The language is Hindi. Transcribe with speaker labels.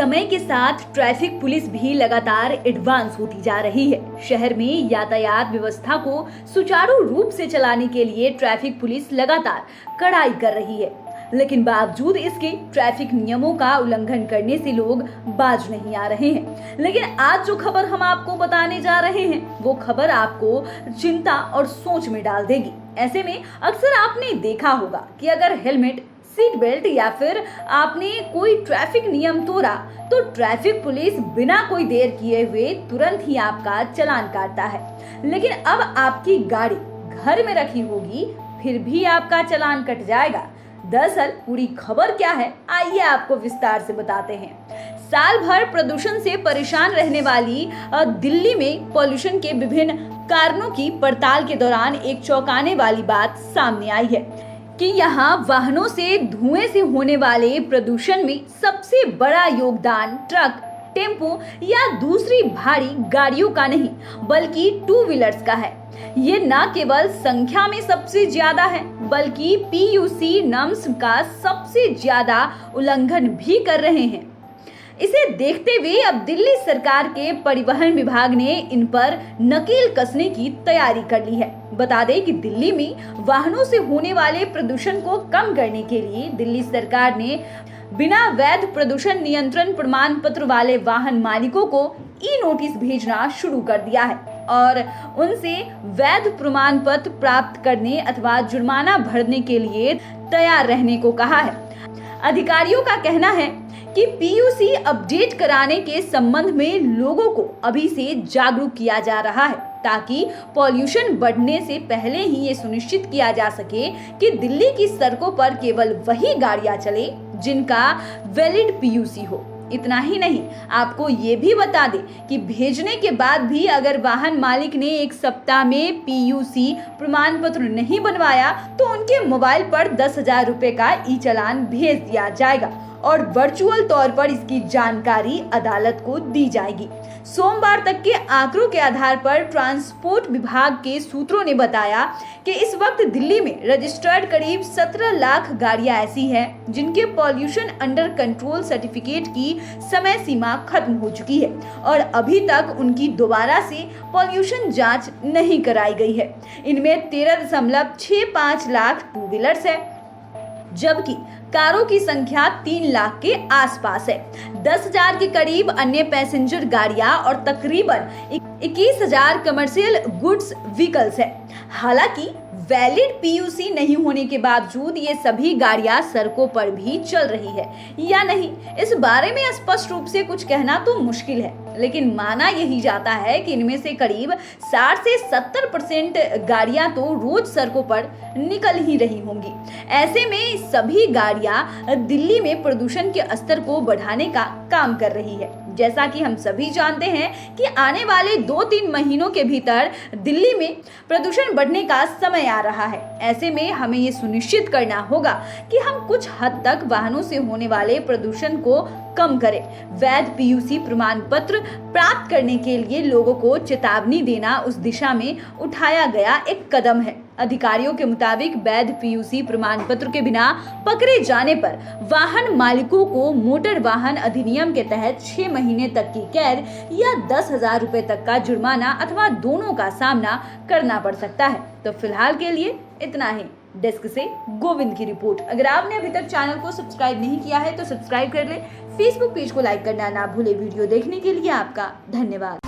Speaker 1: समय के साथ ट्रैफिक पुलिस भी लगातार एडवांस होती जा रही है। शहर में यातायात व्यवस्था को सुचारू रूप से चलाने के लिए ट्रैफिक पुलिस लगातार कड़ाई कर रही है, लेकिन बावजूद इसके ट्रैफिक नियमों का उल्लंघन करने से लोग बाज नहीं आ रहे हैं। लेकिन आज जो खबर हम आपको बताने जा रहे हैं, वो खबर आपको चिंता और सोच में डाल देगी। ऐसे में अक्सर आपने देखा होगा कि अगर हेलमेट, सीट बेल्ट या फिर आपने कोई ट्रैफिक नियम तोड़ा तो ट्रैफिक पुलिस बिना कोई देर किए हुए तुरंत ही आपका चालान काटता है। लेकिन अब आपकी गाड़ी घर में रखी होगी, फिर भी आपका चालान कट जाएगा। दरअसल पूरी खबर क्या है, आइए आपको विस्तार से बताते हैं। साल भर प्रदूषण से परेशान रहने वाली दिल्ली में पॉल्यूशन के विभिन्न कारणों की पड़ताल के दौरान एक चौंकाने वाली बात सामने आई है कि यहाँ वाहनों से धुएं से होने वाले प्रदूषण में सबसे बड़ा योगदान ट्रक, टेम्पो या दूसरी भारी गाड़ियों का नहीं बल्कि टू व्हीलर्स का है। ये न केवल संख्या में सबसे ज्यादा है बल्कि पीयूसी नॉर्म्स का सबसे ज्यादा उल्लंघन भी कर रहे हैं। इसे देखते हुए अब दिल्ली सरकार के परिवहन विभाग ने इन पर नकेल कसने की तैयारी कर ली है। बता दें कि दिल्ली में वाहनों से होने वाले प्रदूषण को कम करने के लिए दिल्ली सरकार ने बिना वैध प्रदूषण नियंत्रण प्रमाण पत्र वाले वाहन मालिकों को ई नोटिस भेजना शुरू कर दिया है और उनसे वैध प्रमाण पत्र प्राप्त करने अथवा जुर्माना भरने के लिए तैयार रहने को कहा है। अधिकारियों का कहना है कि पीयूसी अपडेट कराने के संबंध में लोगों को अभी से जागरूक किया जा रहा है ताकि पॉल्यूशन बढ़ने से पहले ही ये सुनिश्चित किया जा सके कि दिल्ली की सड़कों पर केवल वही गाड़ियां चले जिनका वैलिड पीयूसी हो। इतना ही नहीं, आपको ये भी बता दें कि भेजने के बाद भी अगर वाहन मालिक ने 1 सप्ताह में पीयूसी प्रमाण पत्र नहीं बनवाया तो उनके मोबाइल पर 10,000 रुपए का ई चालान भेज दिया जाएगा और वर्चुअल तौर पर इसकी जानकारी अदालत को दी जाएगी। सोमवार तक के आंकड़ों के आधार पर ट्रांसपोर्ट विभाग के सूत्रों ने बताया कि इस वक्त दिल्ली में रजिस्टर्ड करीब 17 लाख गाड़ियां ऐसी हैं जिनके पॉल्यूशन अंडर कंट्रोल सर्टिफिकेट की समय सीमा खत्म हो चुकी है और अभी तक उनकी दोबारा से पॉल्यूशन जांच नहीं कराई गई है। इनमें 13.65 लाख टू व्हीलर्स है जबकि कारों की संख्या 3 लाख के आसपास है। 10,000 के करीब अन्य पैसेंजर गाड़ियां और तकरीबन 21,000 कमर्शियल गुड्स व्हीकल्स है। हालांकि वैलिड पीयूसी नहीं होने के बावजूद ये सभी गाड़ियां सड़कों पर भी चल रही है या नहीं, इस बारे में स्पष्ट रूप से कुछ कहना तो मुश्किल है, लेकिन माना यही जाता है कि इनमें से करीब 60 से 70% गाड़ियां तो रोज सड़कों पर निकल ही रही होंगी। ऐसे में सभी गाड़ियां दिल्ली में प्रदूषण के स्तर को बढ़ाने का काम कर रही है। जैसा कि हम सभी जानते हैं कि आने वाले 2-3 महीनों के भीतर दिल्ली में प्रदूषण बढ़ने का समय आ रहा है। ऐसे में हमें ये सुनिश्चित करना होगा कि हम कुछ हद तक वाहनों से होने वाले प्रदूषण को कम करें। वैध पीयूसी प्रमाण पत्र प्राप्त करने के लिए लोगों को चेतावनी देना उस दिशा में उठाया गया एक कदम है। अधिकारियों के मुताबिक वैध पीयूसी प्रमाण पत्र के बिना पकड़े जाने पर वाहन मालिकों को मोटर वाहन अधिनियम के तहत 6 महीने तक की कैद या 10,000 रुपए तक का जुर्माना अथवा दोनों का सामना करना पड़ सकता है। तो फिलहाल के लिए इतना ही। डेस्क से गोविंद की रिपोर्ट। अगर आपने अभी तक चैनल को सब्सक्राइब नहीं किया है तो सब्सक्राइब कर ले। फेसबुक पेज को लाइक करना ना भूले। वीडियो देखने के लिए आपका धन्यवाद।